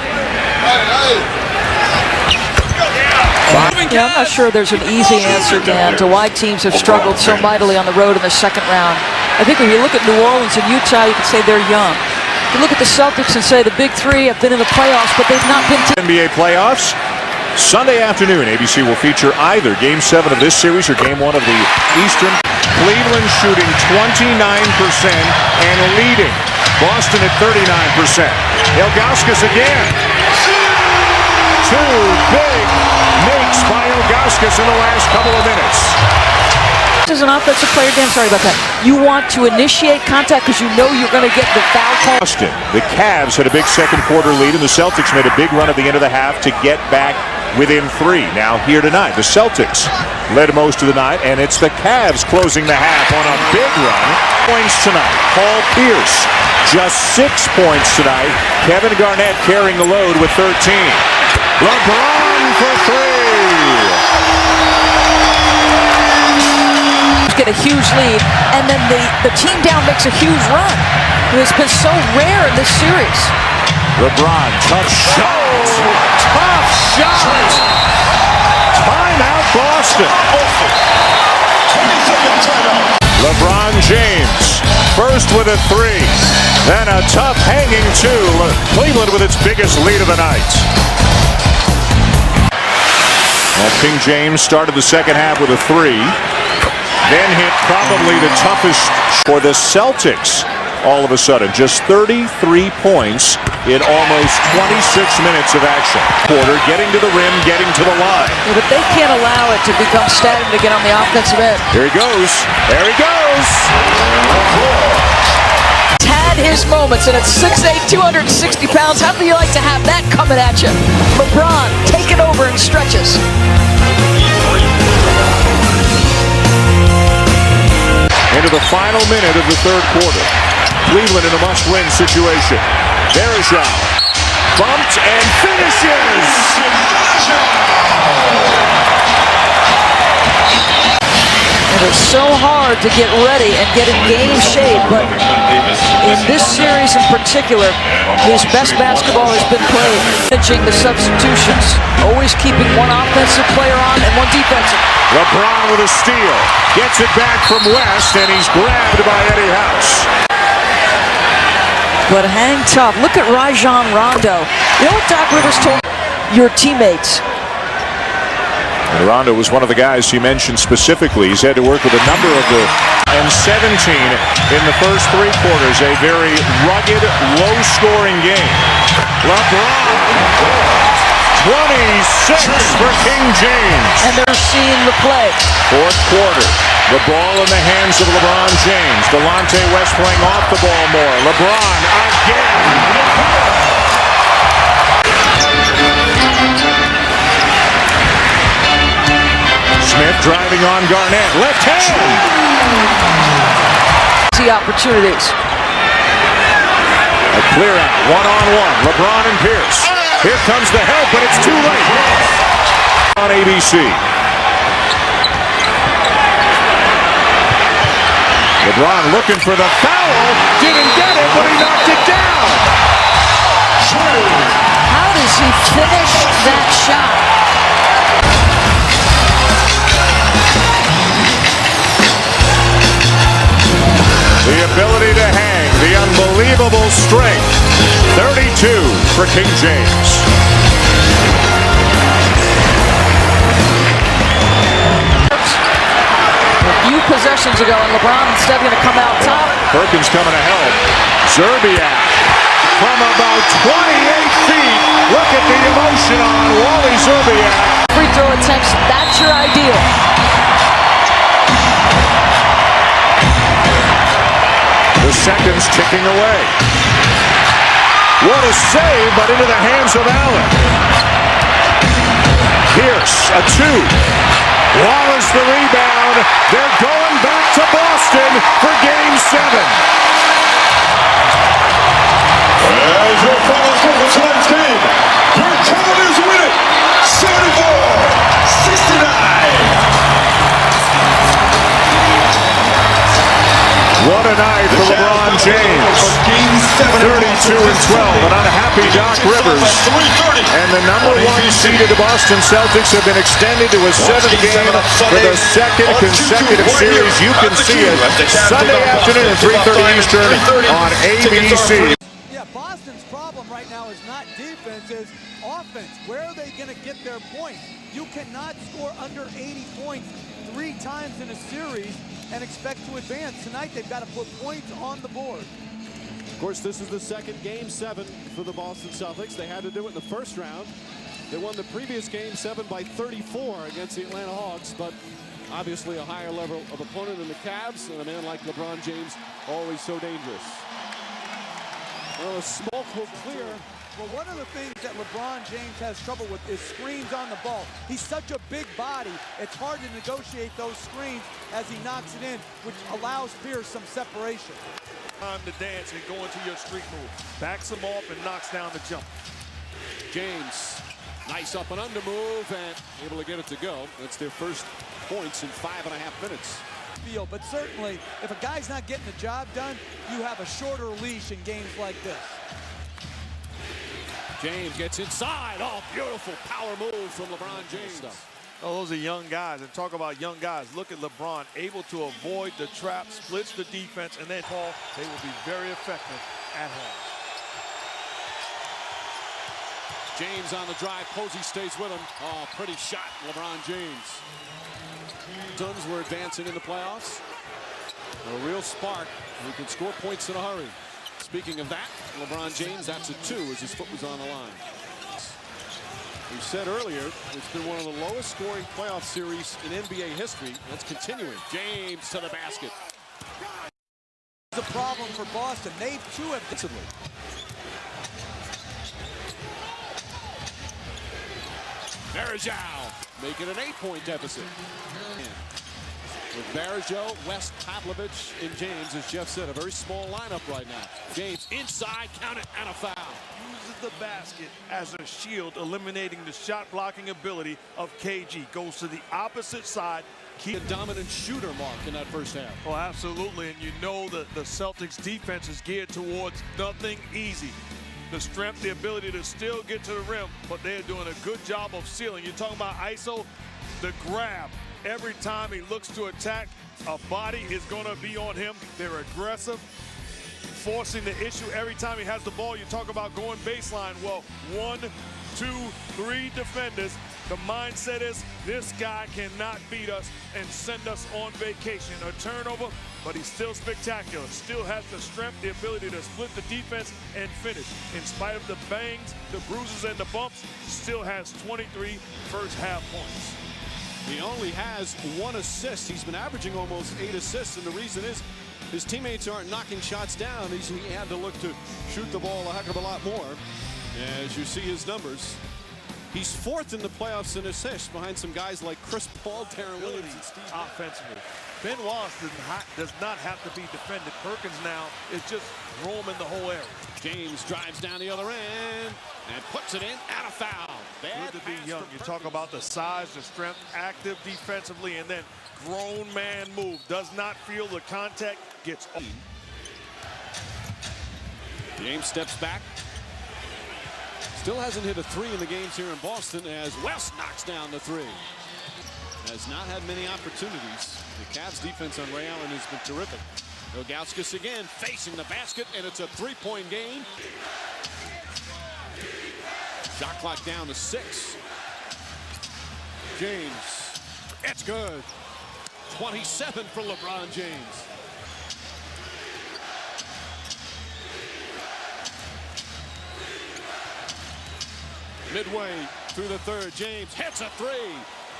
Yeah, I'm not sure there's an easy answer, Dan, to why teams have struggled so mightily on the road in the second round. I think when you look at New Orleans and Utah, you can say they're young. You look at the Celtics and say the big three have been in the playoffs, but they've not been to NBA playoffs. Sunday afternoon, ABC will feature either Game 7 of this series or Game 1 of the Eastern. Cleveland shooting 29% and leading. Boston at 39%. Ilgauskas again. 2 big makes by Ilgauskas in the last couple of minutes. As an offensive player, Dan, sorry about that. You want to initiate contact because you know you're going to get the foul call. Boston, the Cavs had a big second quarter lead, and the Celtics made a big run at the end of the half to get back within 3. Now here tonight, the Celtics led most of the night, and it's the Cavs closing the half on a big run. Points tonight. Paul Pierce, just 6 points tonight. Kevin Garnett carrying the load with 13. LeBron for 3. Get a huge lead, and then the team down makes a huge run. who has been so rare in this series. LeBron, tough shot. Tough shot. Timeout, Boston. LeBron James, first with a three, then a tough hanging two. Cleveland with its biggest lead of the night. Well, King James started the second half with a three, then hit probably the toughest for the Celtics. All of a sudden, just 33 points in almost 26 minutes of action. Porter getting to the rim, getting to the line. Yeah, but they can't allow it to become static to get on the offensive end. Here he goes. There he goes. Had his moments, and at 6'8", 260 pounds, how do you like to have that coming at you? LeBron, take it over and stretches. Into the final minute of the third quarter. Cleveland in a must-win situation. Bergeron bumped and finishes. And it's so hard to get ready and get in game shape, but in this series in particular, his best basketball has been played. Managing the substitutions, always keeping one offensive player on and one defensive. LeBron with a steal, gets it back from West, and he's grabbed by Eddie House. But hang tough. Look at Rajon Rondo. You know what Doc Rivers told your teammates? And Rondo was one of the guys he mentioned specifically. He's had to work with a number of the... And 17 in the first three quarters. A very rugged, low-scoring game. LeBron... 26 for King James. And they're seeing the play. Fourth quarter. The ball in the hands of LeBron James. Delonte West playing off the ball more. LeBron again. Smith driving on Garnett. Left hand. See opportunities. A clear out. One-on-one. LeBron and Pierce. Here comes the help, but it's too late. On ABC. LeBron looking for the foul. Didn't get it, but he knocked it down. How does he finish that shot? The ability to hang, the unbelievable strength. 32 for King James. A few possessions ago, and LeBron instead going to come out top. Perkins coming to help. Zerbiak from about 28 feet. Look at the emotion on Wally Zerbiak. Free throw attempts, that's your ideal. The seconds ticking away. What a save, but into the hands of Allen. Pierce, a two. Wallace the rebound. They're going back to Boston for Game 7. As your final score for tonight's game, your Cavaliers win it, 74-69. What a night for LeBron James. 32 and 12. An unhappy Doc Rivers. And the number one seeded Boston Celtics have been extended to a seventh game for the second consecutive series. You can see it Sunday afternoon at 3:30 Eastern on ABC. Yeah, Boston's problem right now is not defense, it's offense. Where are they going to get their points? You cannot score under 80 points 3 times in a series and expect to advance. Tonight, they've got to put points on the board. Of course, this is the second Game 7 for the Boston Celtics. They had to do it in the first round. They won the previous Game 7 by 34 against the Atlanta Hawks, but obviously a higher level of opponent than the Cavs, and a man like LeBron James, always so dangerous. Well, the smoke will clear. Well, one of the things that LeBron James has trouble with is screens on the ball. He's such a big body, it's hard to negotiate those screens as he knocks it in, which allows Pierce some separation. Time to dance and go into your street move. Backs him off and knocks down the jump. James, nice up and under move and able to get it to go. That's their first points in 5.5 minutes. field. But certainly, if a guy's not getting the job done, you have a shorter leash in games like this. James gets inside. Oh, beautiful power move from LeBron James. Oh, those are young guys. And talk about young guys. Look at LeBron, able to avoid the trap, splits the defense, and then Paul, they will be very effective at home. James on the drive. Posey stays with him. Oh, pretty shot, LeBron James. Suns were advancing in the playoffs. A real spark. He can score points in a hurry. Speaking of that, LeBron James, that's a 2 as his foot was on the line. We said earlier, it's been one of the lowest scoring playoff series in NBA history. That's continuing. James to the basket. The problem for Boston, they too have defensively. Barajau making an 8-point deficit. With Barajau, West, Pavlovich, and James, as Jeff said, a very small lineup right now. James inside, count it, and a foul. Uses the basket as a shield, eliminating the shot blocking ability of KG. Goes to the opposite side. Keep a dominant shooter, Mark, in that first half. Oh, absolutely. And you know that the Celtics defense is geared towards nothing easy. The strength, the ability to still get to the rim, but they're doing a good job of sealing. You're talking about ISO, the grab. Every time he looks to attack, a body is going to be on him. They're aggressive, forcing the issue every time he has the ball. You talk about going baseline. Well, 1, 2, 3 defenders. The mindset is this guy cannot beat us and send us on vacation. A turnover, but he's still spectacular. Still has the strength, the ability to split the defense and finish. In spite of the bangs, the bruises, and the bumps, still has 23 first half points. He only has 1 assist. He's been averaging almost 8 assists, and the reason is his teammates aren't knocking shots down. He had to look to shoot the ball a heck of a lot more. As you see his numbers, he's 4th in the playoffs in assists behind some guys like Chris Paul, Darren Williams, and Steve. Offensively, Ben Wallace does not have to be defended. Perkins now is just roaming the whole area. James drives down the other end and puts it in, and a foul. Bad good to be young. You talk about the size, the strength, active defensively, and then grown man move. Does not feel the contact, gets up. James steps back. Still hasn't hit a 3 in the games here in Boston as West knocks down the 3. Has not had many opportunities. The Cavs defense on Ray Allen has been terrific. Ilgauskas again facing the basket, and it's a 3-point game. Shot clock down to 6. James, it's good. 27 for LeBron James. Midway through the third, James hits a 3.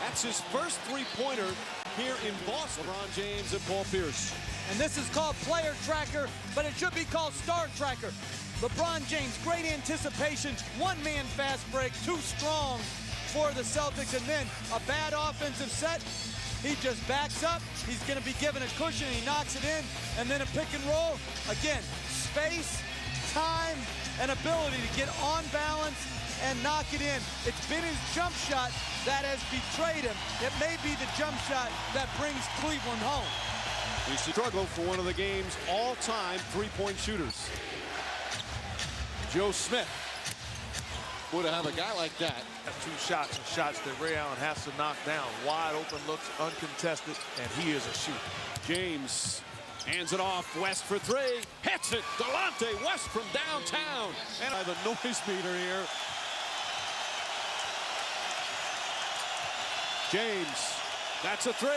That's his first 3-pointer here in Boston. LeBron James and Paul Pierce. And this is called player tracker, but it should be called star tracker. LeBron James, great anticipation, 1-man fast break, too strong for the Celtics, and then a bad offensive set. He just backs up. He's going to be given a cushion. He knocks it in, and then a pick and roll. Again, space, time, and ability to get on balance and knock it in. It's been his jump shot that has betrayed him. It may be the jump shot that brings Cleveland home. He's struggled for one of the game's all-time 3-point shooters. Joe Smith would have a guy like that. 2 shots and shots that Ray Allen has to knock down. Wide open looks, uncontested, and he is a shooter. James hands it off. West for 3. Hits it. Delonte West from downtown. And I have a noise meter here. James, that's a 3.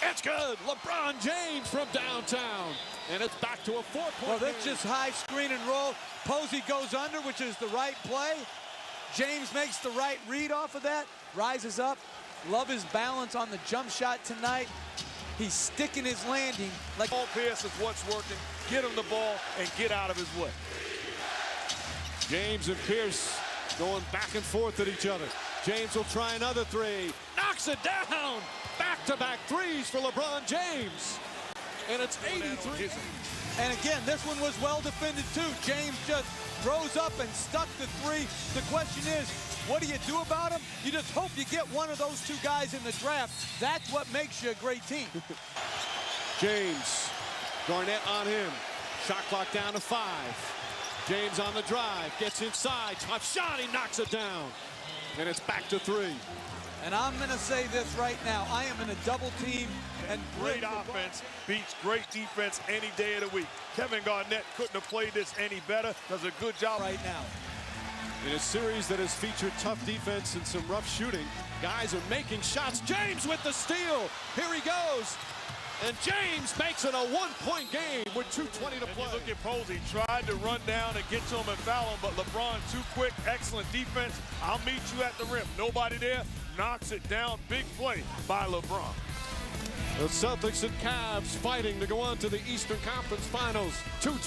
It's good. LeBron James from downtown. And it's back to a 4-point Well, that's just high screen and roll. Posey goes under, which is the right play. James makes the right read off of that. Rises up. Love his balance on the jump shot tonight. He's sticking his landing. Like Paul Pierce is what's working. Get him the ball and get out of his way. James and Pierce going back and forth at each other. James will try another 3. Knocks it down. Back-to-back 3s for LeBron James. And it's 83. And again, this one was well defended too. James just rose up and stuck the 3. The question is, what do you do about him? You just hope you get one of those 2 guys in the draft. That's what makes you a great team. James. Garnett on him. Shot clock down to 5. James on the drive. Gets inside. Tough shot. He knocks it down. And it's back to 3. And I'm going to say this right now. I am in a double team. And great offense beats great defense any day of the week. Kevin Garnett couldn't have played this any better. Does a good job right now. In a series that has featured tough defense and some rough shooting, guys are making shots. James with the steal. Here he goes. And James makes it a one-point game with 2:20 to play. And you look at Posey, tried to run down and get to him and foul him, but LeBron too quick, excellent defense. I'll meet you at the rim. Nobody there, knocks it down. Big play by LeBron. The Celtics and Cavs fighting to go on to the Eastern Conference Finals. 2:20.